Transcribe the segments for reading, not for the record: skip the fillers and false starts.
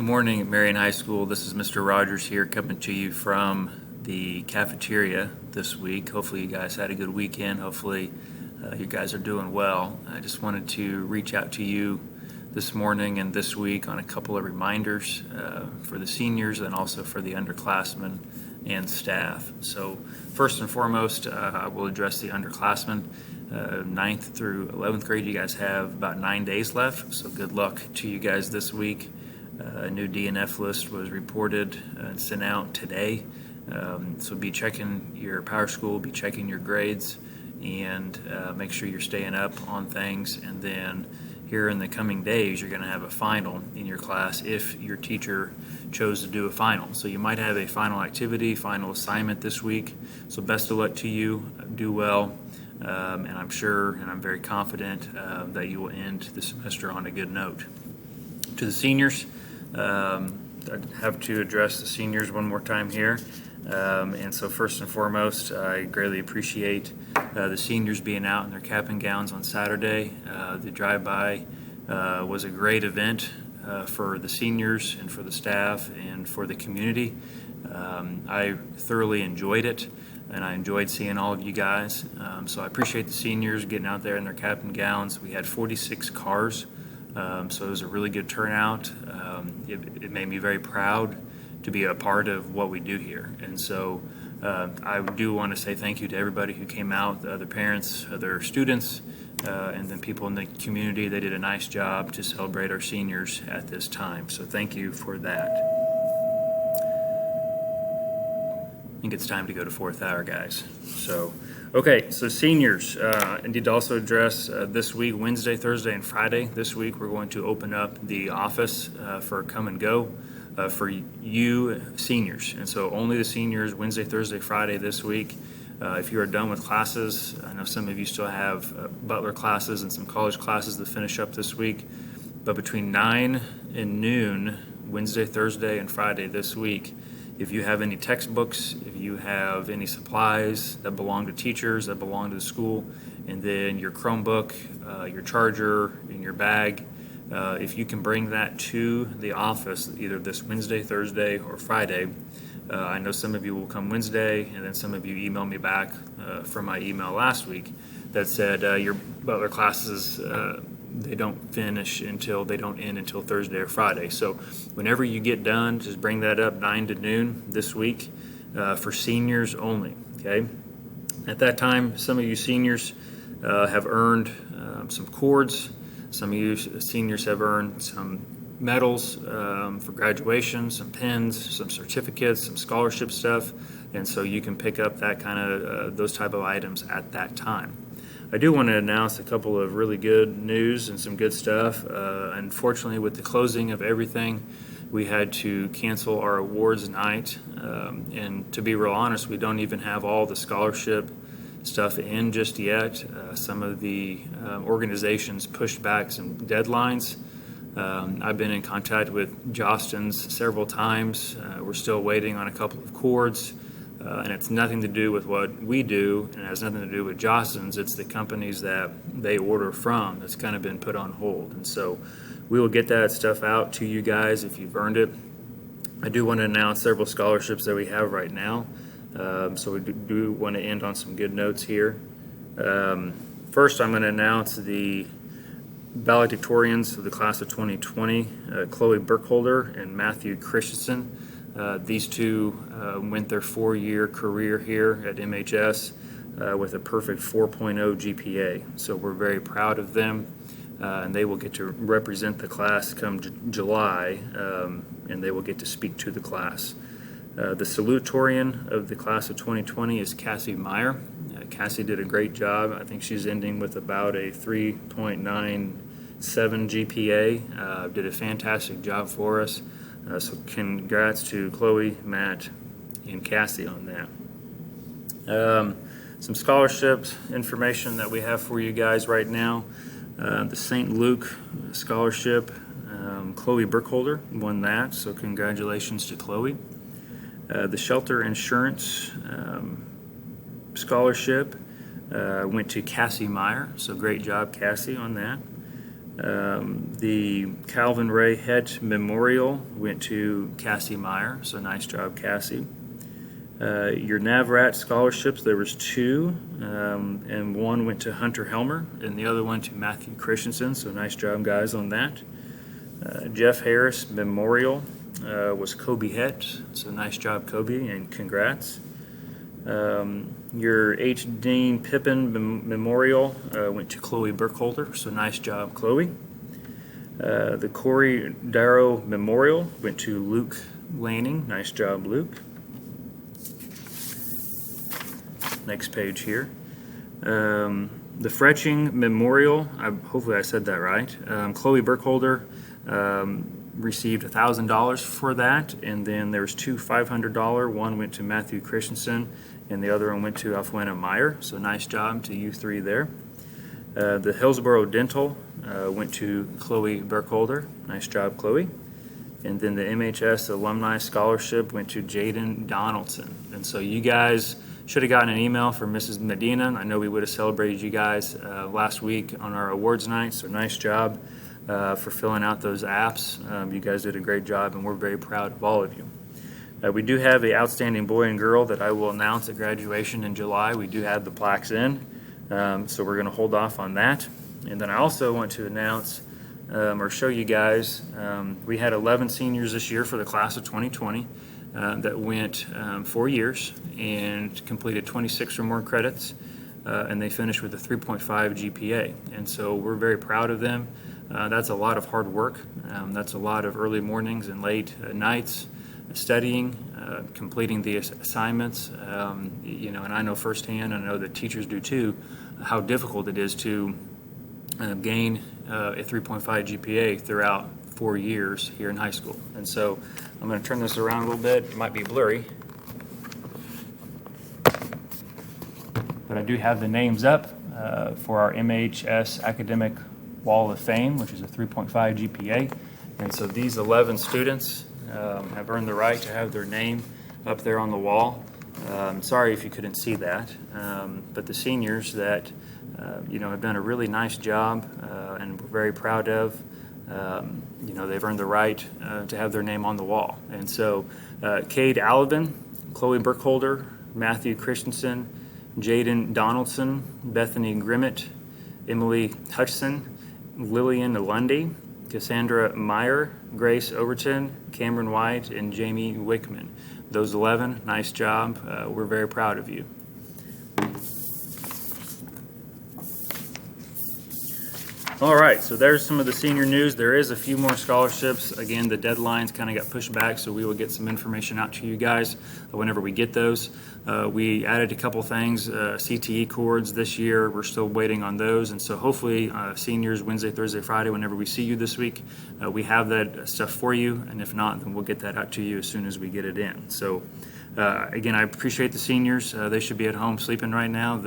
Good morning at Marion High School. This is Mr. Rogers here coming to you from the cafeteria this week. Hopefully you guys had a good weekend. Hopefully you guys are doing well. I just wanted to reach out to you this morning and this week on a couple of reminders for the seniors and also for the underclassmen and staff. So first and foremost, I will address the underclassmen. 9th through 11th grade, you guys have about 9 days left, so good luck to you guys this week. A new DNF list was reported and sent out today. So be checking your PowerSchool, be checking your grades, and make sure you're staying up on things. And then here in the coming days, you're going to have a final in your class if your teacher chose to do a final. So you might have a final activity, final assignment this week. So best of luck to you. Do well. And I'm sure and I'm very confident that you will end the semester on a good note. To the seniors, I have to address the seniors one more time here. And so first and foremost, I greatly appreciate the seniors being out in their cap and gowns on Saturday. The drive-by was a great event for the seniors and for the staff and for the community. I thoroughly enjoyed it, and I enjoyed seeing all of you guys. So I appreciate the seniors getting out there in their cap and gowns. We had 46 cars. So it was a really good turnout. It made me very proud to be a part of what we do here. And so I do want to say thank you to everybody who came out, the other parents, other students, and then people in the community. They did a nice job to celebrate our seniors at this time. So thank you for that. I think it's time to go to fourth hour, guys. So, okay, so seniors, I need to also address this week, Wednesday, Thursday, and Friday. This week, we're going to open up the office for come and go for you seniors. And so only the seniors, Wednesday, Thursday, Friday this week. If you are done with classes, I know some of you still have Butler classes and some college classes to finish up this week. But between 9 and noon, Wednesday, Thursday, and Friday this week, if you have any textbooks, if you have any supplies that belong to teachers, that belong to the school, and then your Chromebook, your charger, in your bag, if you can bring that to the office either this Wednesday, Thursday, or Friday. I know some of you will come Wednesday, and then some of you email me back from my email last week that said your Butler classes they don't end until Thursday or Friday. So whenever you get done, just bring that up 9 to noon this week for seniors only, okay? At that time, some of you seniors have earned some cords. Some of you seniors have earned some medals for graduation, some pins, some certificates, some scholarship stuff, and so you can pick up that kind of those type of items at that time. I do want to announce a couple of really good news and some good stuff. Unfortunately, with the closing of everything, we had to cancel our awards night. And to be real honest, we don't even have all the scholarship stuff in just yet. Some of the organizations pushed back some deadlines. I've been in contact with Jostens several times. We're still waiting on a couple of cords. And it's nothing to do with what we do, and it has nothing to do with Jostens. It's the companies that they order from that's kind of been put on hold. And so we will get that stuff out to you guys if you've earned it. I do want to announce several scholarships that we have right now. So we do want to end on some good notes here. First, I'm going to announce the valedictorians of the class of 2020, Chloe Burkholder and Matthew Christensen. These two went their 4-year career here at MHS with a perfect 4.0 GPA. So we're very proud of them, and they will get to represent the class come July, and they will get to speak to the class. The salutatorian of the class of 2020 is Cassie Meyer. Cassie did a great job. I think she's ending with about a 3.97 GPA. Did a fantastic job for us. So congrats to Chloe, Matt, and Cassie on that. Some scholarships information that we have for you guys right now. The St. Luke scholarship, Chloe Burkholder won that, so congratulations to Chloe. The Shelter Insurance scholarship went to Cassie Meyer, so great job, Cassie, on that. The Calvin Ray Het Memorial went to Cassie Meyer, so nice job, Cassie. Your NAVRAT scholarships, there was two, and one went to Hunter Helmer, and the other one to Matthew Christensen, so nice job, guys, on that. Jeff Harris Memorial was Kobe Het, so nice job, Kobe, and congrats. Your H. Dean Pippin Memorial went to Chloe Burkholder, so nice job, Chloe. The Corey Darrow Memorial went to Luke Lanning, nice job, Luke. Next page here. The Fretching Memorial, hopefully I said that right. Chloe Burkholder received $1,000 for that, and then there's two $500. One went to Matthew Christensen, and the other one went to Alfwena Meyer. So nice job to you three there. The Hillsborough Dental went to Chloe Burkholder. Nice job, Chloe. And then the MHS Alumni Scholarship went to Jaden Donaldson. And so you guys should have gotten an email from Mrs. Medina. I know we would have celebrated you guys last week on our awards night, so nice job for filling out those apps. You guys did a great job, and we're very proud of all of you. We do have an outstanding boy and girl that I will announce at graduation in July. We do have the plaques in, so we're going to hold off on that. And then I also want to announce or show you guys, we had 11 seniors this year for the class of 2020 that went 4 years and completed 26 or more credits, and they finished with a 3.5 GPA. And so we're very proud of them. That's a lot of hard work. That's a lot of early mornings and late nights studying, completing the assignments, and I know firsthand, I know that teachers do too, how difficult it is to gain a 3.5 GPA throughout 4 years here in high school. And so I'm going to turn this around a little bit. It might be blurry, but I do have the names up for our MHS Academic Wall of Fame, which is a 3.5 GPA. And so these 11 students have earned the right to have their name up there on the wall. Sorry if you couldn't see that, but the seniors that have done a really nice job, and we're very proud of. They've earned the right to have their name on the wall. And so Cade Alvin, Chloe Burkholder, Matthew Christensen, Jaden Donaldson, Bethany Grimmett, Emily Hutchison, Lillian Lundy, Cassandra Meyer, Grace Overton, Cameron White, and Jamie Wickman. Those 11, nice job. We're very proud of you. All right, so there's some of the senior news. There is a few more scholarships. Again, the deadlines kind of got pushed back, so we will get some information out to you guys whenever we get those. We added a couple things, CTE cords this year. We're still waiting on those, and so hopefully seniors Wednesday, Thursday, Friday, whenever we see you this week, we have that stuff for you, and if not, then we'll get that out to you as soon as we get it in. So again, I appreciate the seniors. They should be at home sleeping right now.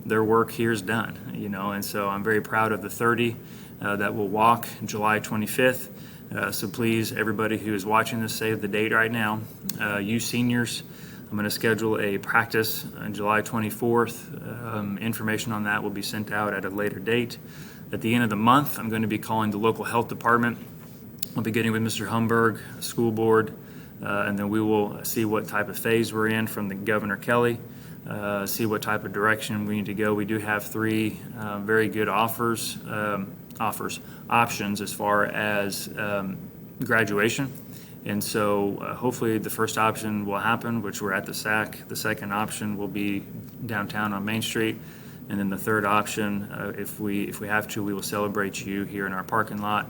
Their work here is done, and so I'm very proud of the 30 that will walk July 25th. So please, everybody who is watching this, save the date right now. You seniors, I'm going to schedule a practice on July 24th. Information on that will be sent out at a later date. At the end of the month, I'm going to be calling the local health department. I'll be getting with Mr. Humberg, school board, and then we will see what type of phase we're in from the Governor Kelly, see what type of direction we need to go. We do have 3 very good options as far as graduation. And so hopefully the first option will happen, which we're at the SAC. The second option will be downtown on Main Street. And then the third option, if we have to, we will celebrate you here in our parking lot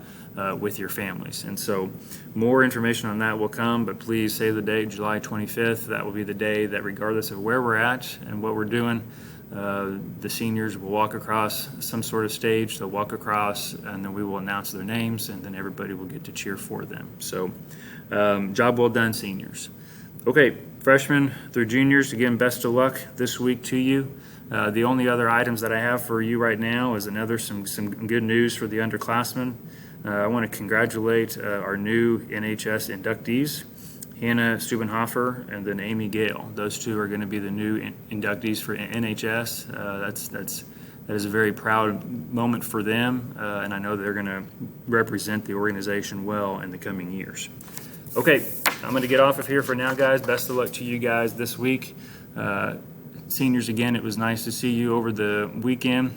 with your families. And so more information on that will come, but please save the date, July 25th. That will be the day that, regardless of where we're at and what we're doing, the seniors will walk across some sort of stage. They'll walk across, and then we will announce their names, and then everybody will get to cheer for them. So job well done, seniors. Okay, freshmen through juniors, again, best of luck this week to you. The only other items that I have for you right now is some good news for the underclassmen. I want to congratulate our new NHS inductees, Hannah Stubenhofer and then Amy Gale. Those two are going to be the new inductees for NHS. That's that is a very proud moment for them, and I know they're going to represent the organization well in the coming years. Okay, I'm going to get off of here for now, guys. Best of luck to you guys this week. Seniors, again, it was nice to see you over the weekend.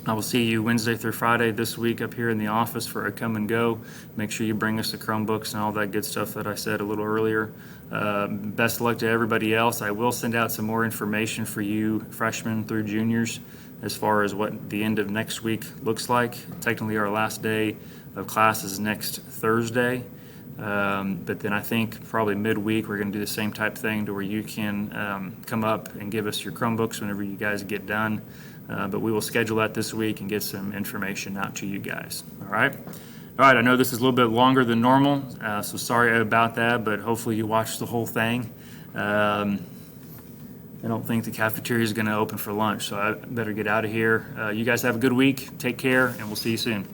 I will see you Wednesday through Friday this week up here in the office for a come and go. Make sure you bring us the Chromebooks and all that good stuff that I said a little earlier. Best of luck to everybody else. I will send out some more information for you freshmen through juniors as far as what the end of next week looks like. Technically, our last day of class is next Thursday. But then I think probably midweek we're going to do the same type thing to where you can come up and give us your Chromebooks whenever you guys get done. But we will schedule that this week and get some information out to you guys. All right? All right, I know this is a little bit longer than normal, so sorry about that, but hopefully you watched the whole thing. I don't think the cafeteria is going to open for lunch, so I better get out of here. You guys have a good week. Take care, and we'll see you soon.